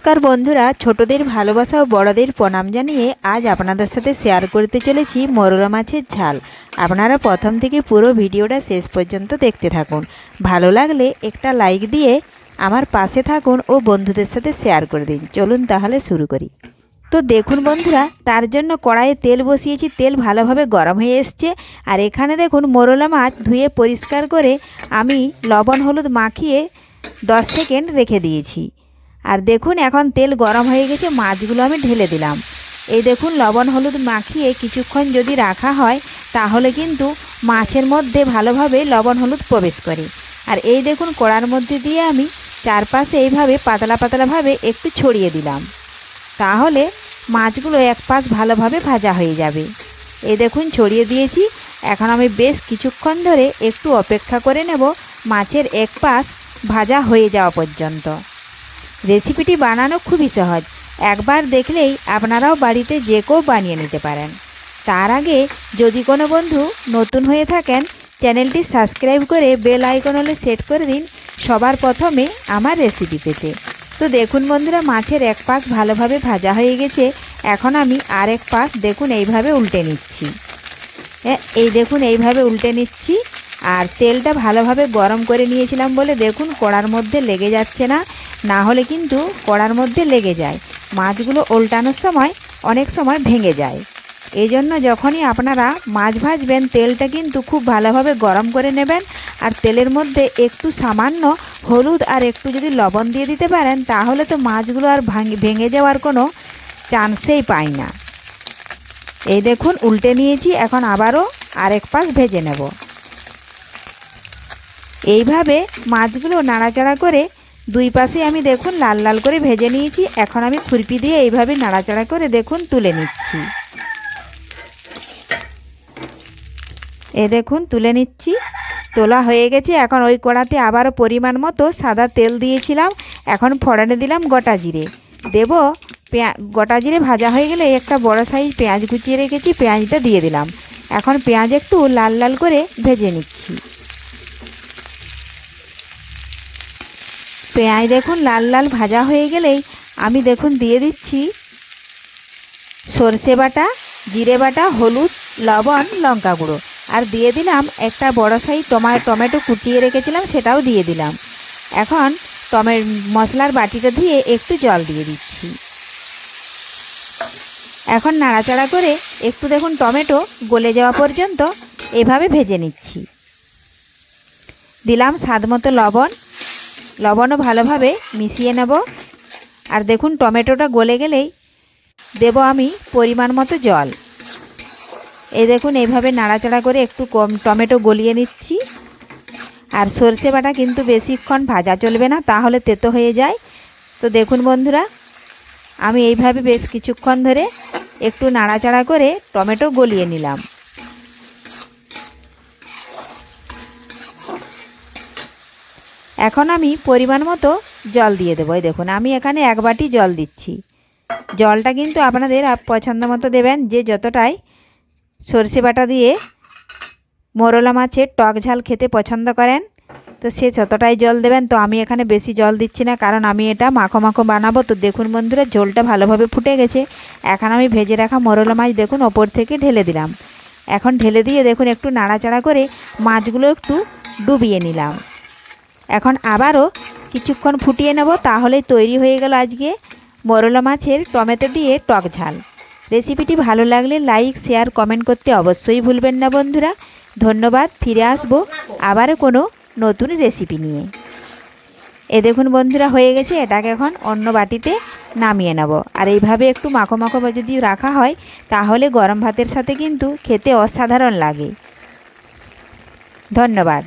নমস্কার বন্ধুরা, ছোটদের ভালোবাসা ও বড়দের প্রণাম জানিয়ে আজ আপনাদের সাথে শেয়ার করতে চলেছি মোরলা মাছের ঝাল। আপনারা প্রথম থেকে পুরো ভিডিওটা শেষ পর্যন্ত দেখতে থাকুন। ভালো লাগলে একটা লাইক দিয়ে আমার পাশে থাকুন ও বন্ধুদের সাথে শেয়ার করে দিন। চলুন তাহলে শুরু করি। তো দেখুন বন্ধুরা, তার জন্য কড়াইয়ে তেল বসিয়েছি। তেল ভালোভাবে গরম হয়ে এসছে। আর এখানে দেখুন মোরলা মাছ ধুয়ে পরিষ্কার করে আমি লবণ হলুদ মাখিয়ে 10 সেকেন্ড রেখে দিয়েছি। আর দেখুন এখন তেল গরম হয়ে গেছে, মাছগুলো আমি ঢেলে দিলাম। এই দেখুন লবণ হলুদ মাখিয়ে কিছুক্ষণ যদি রাখা হয় তাহলে কিন্তু মাছের মধ্যে ভালোভাবে লবণ হলুদ প্রবেশ করে। আর এই দেখুন কড়ার মধ্যে দিয়ে আমি চারপাশে এইভাবে পাতলা পাতলাভাবে একটু ছড়িয়ে দিলাম, তাহলে মাছগুলো এক পাশ ভালোভাবে ভাজা হয়ে যাবে। এই দেখুন ছড়িয়ে দিয়েছি। এখন আমি বেশ কিছুক্ষণ ধরে একটু অপেক্ষা করে নেব মাছের এক পাশ ভাজা হয়ে যাওয়া পর্যন্ত। রেসিপিটি বানানো খুবই সহজ, একবার দেখলেই আপনারাও বাড়িতে যে কেউ বানিয়ে নিতে পারেন। তার আগে যদি কোনো বন্ধু নতুন হয়ে থাকেন, চ্যানেলটি সাবস্ক্রাইব করে বেল আইকন হলে সেট করে দিন সবার প্রথমে আমার রেসিপি পেতে। তো দেখুন বন্ধুরা, মাছের এক পাশ ভালোভাবে ভাজা হয়ে গেছে। এখন আমি আরেক পাশ দেখুন এইভাবে উল্টে নিচ্ছি। এই দেখুন এইভাবে উল্টে নিচ্ছি। আর তেলটা ভালোভাবে গরম করে নিয়েছিলাম বলে দেখুন কড়ার মধ্যে লেগে যাচ্ছে না, না হলে কিন্তু কড়ার মধ্যে লেগে যায়। মাছগুলো উল্টানোর সময় অনেক সময় ভেঙে যায়। এই জন্য যখনই আপনারা মাছ ভাজবেন তেলটা কিন্তু খুব ভালোভাবে গরম করে নেবেন। আর তেলের মধ্যে একটু সামান্য হলুদ আর একটু যদি লবণ দিয়ে দিতে পারেন তাহলে তো মাছগুলো আর ভেঙে যাওয়ার কোনো চান্সেই পায় না। এই দেখুন উল্টে নিয়েছি, এখন আবারও আরেক পাশ ভেজে নেব। এইভাবে মাছগুলো নাড়াচাড়া করে দুই পাশে আমি দেখুন লাল লাল করে ভেজে নিয়েছি। এখন আমি খুরপি দিয়ে এইভাবে নাড়াচাড়া করে দেখুন তুলে নিচ্ছি। দেখুন তুলে নিচ্ছি, তোলা হয়ে গেছে। এখন ওই কড়াতে আবারও পরিমাণ মতো সাদা তেল দিয়েছিলাম। এখন ফোড়নে দিলাম গোটা জিরে, দেব গোটা জিরে ভাজা হয়ে গেলে একটা বড় সাইজ পেঁয়াজ কুচিয়ে রেখেছি, পেঁয়াজটা দিয়ে দিলাম। এখন পেঁয়াজ একটু লাল লাল করে ভেজে নিচ্ছি। পেঁয়াজ দেখুন লাল লাল ভাজা হয়ে গেলেই আমি দেখুন দিয়ে দিচ্ছি সর্ষে বাটা, জিরে বাটা, হলুদ, লবণ, লঙ্কা গুঁড়ো। আর দিয়ে দিলাম একটা বড় সাইজ টমেটো কুচিয়ে রেখেছিলাম, সেটাও দিয়ে দিলাম। এখন মশলার বাটিটা ধুয়ে একটু জল দিয়ে দিচ্ছি। এখন নাড়াচাড়া করে একটু দেখুন টমেটো গলে যাওয়া পর্যন্ত এভাবে ভেজে নিচ্ছি। দিলাম স্বাদ মতো লবণও ভালোভাবে মিশিয়ে নেব। আর দেখুন টমেটোটা গলে গেলেই দেব আমি পরিমাণ মতো জল। এই দেখুন এইভাবে নাড়াচাড়া করে একটু কম টমেটো গলিয়ে নিচ্ছি। আর সর্ষে বাটা কিন্তু বেশিক্ষণ ভাজা চলবে না, তাহলে তেতো হয়ে যায়। তো দেখুন বন্ধুরা, আমি এইভাবে বেশ কিছুক্ষণ ধরে একটু নাড়াচাড়া করে টমেটো গলিয়ে নিলাম। এখন আমি পরিমাণ মতো জল দিয়ে দেবো। দেখুন আমি এখানে 1 বাটি জল দিচ্ছি। জলটা কিন্তু আপনাদের পছন্দ মতো দেবেন, যে যতটাই সর্ষে বাটা দিয়ে মোরলা মাছের টক ঝাল খেতে পছন্দ করেন তো সে ততটাই জল দেবেন। তো আমি এখানে বেশি জল দিচ্ছি না, কারণ আমি এটা মাখো মাখো বানাবো। তো দেখুন বন্ধুরা, ঝোলটা ভালোভাবে ফুটে গেছে। এখন আমি ভেজে রাখা মোরলা মাছ দেখুন ওপর থেকে ঢেলে দিলাম। এখন ঢেলে দিয়ে দেখুন একটু নাড়াচাড়া করে মাছগুলো একটু ডুবিয়ে নিলাম। এখন আবারও কিছুক্ষণ ফুটিয়ে নেব, তাহলেই তৈরি হয়ে গেল আজকে মোরলা মাছের টমেটো দিয়ে টক ঝাল। রেসিপিটি ভালো লাগলে লাইক, শেয়ার, কমেন্ট করতে অবশ্যই ভুলবেন না বন্ধুরা। ধন্যবাদ। ফিরে আসবো আবারও কোনো নতুন রেসিপি নিয়ে। দেখুন বন্ধুরা হয়ে গেছে। এটাকে এখন অন্য বাটিতে নামিয়ে নেব। আর এইভাবে একটু মাখো মাখো যদি রাখা হয় তাহলে গরম ভাতের সাথে কিন্তু খেতে অসাধারণ লাগে। ধন্যবাদ।